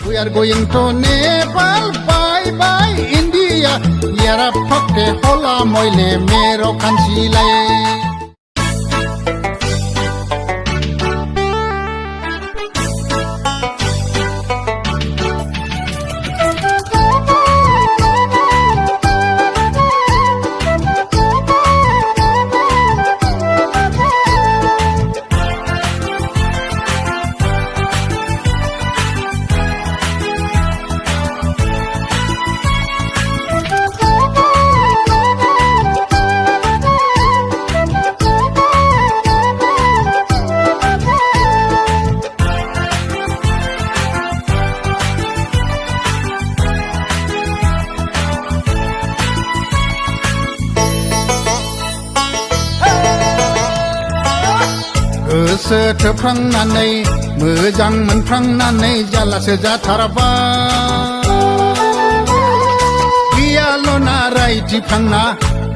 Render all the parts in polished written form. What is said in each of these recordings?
We are going to Nepal, bye bye India. Yara phakte hola moile mero kansilai. Goso thefranganai mojang moनफ्रांनानै जालासो जाथाराबा गियाल'ना रायदिफ्रांना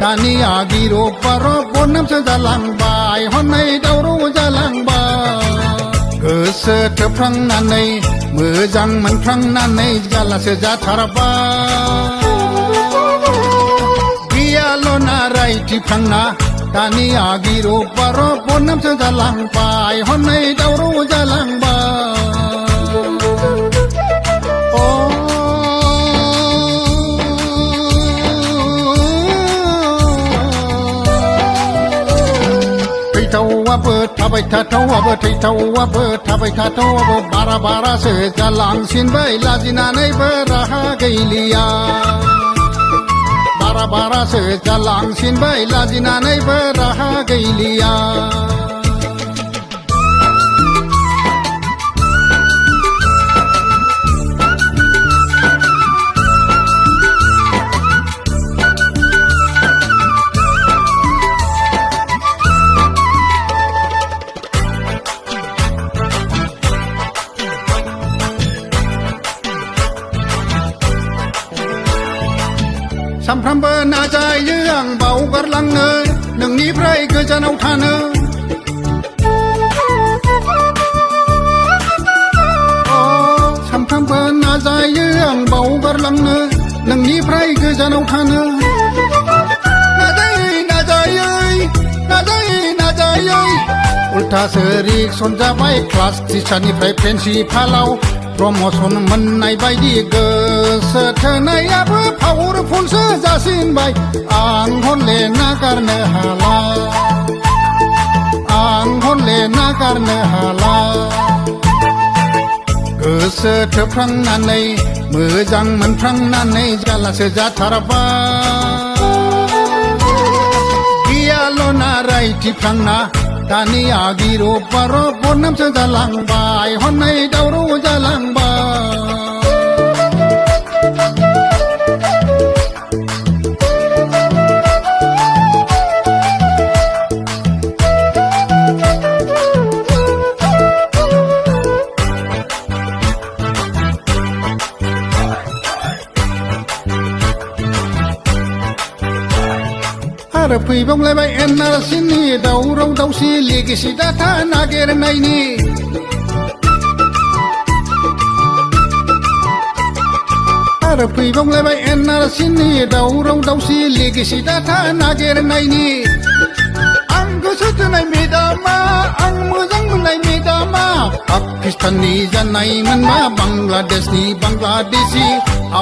दानि आगिर' बार' बननामसो जालांबाय हनै दावराव जालांबाय गोसो थोफ्रांनानै मोजां मोनफ्रांनानै जालासो जाथाराबा गियाल'ना रायदिफ्रांना दानि आगिर' बार' बननामसो जालांबाय हनै दावराव जालांबाय थैथावाबो थाबाय थाथावाबो थैथावाबो थाबाय थाथावाबो बारा बारासो जालांसिनबाय लाजिनानैबो राहा गैलिया बारा बारासो जालांसिनबाय लाजिनानैबो राहा गैलिया सानफ्रामबो नाजायो आं बावगारलांनो नोंनिफ्राय गोजानाव थानो सानफ्रामबो नाजायो आं बावगारलांनो नोंनिफ्राय गोजानाव थानो नाजायै नाजायै नाजायै नाजायै उल्थासो रिएक्सन जाबाय क्लास टिचारनिफ्राय प्रिन्सिपालाव प्रमोशन मोननाय बायदि गोसो थोनायाबो पावारफुलसो जासिनबाय आं हले नागारनो हाला आं हले नागारनो हाला गोसो थोफ्रांनानै मोजां मोनफ्रांनानै जालासो जाथाराबा गियाल'ना रायदिफ्रांना दानि आगिर' बार' बननामसो जालांबाय हनै दावराव जालांबाय आरो फैबावलायबाय एनआरसिनि दावराव दावसि लेगेसि डाटा नागिरनायनि आरो फैबावलायबाय एनआरसिनि दावराव दावसि लेगेसि डाटा नागिरनायनि आं गोसो थोनाय मेदामा आं मोजां मोननाय मेदामा पाकिस्ताननि जानायमोन मा बांलादेशनि बांलादेशि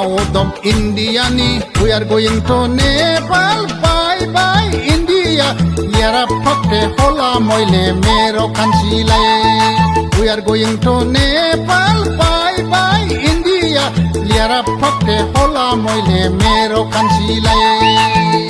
आउट अफ इन्डियानि we are going to Nepal bye bye India यारा फक्ते होला मोइले मेरो कान्सिलाय we are going to Nepal bye bye India यारा फक्ते होला मोइले मेरो कान्सिलाय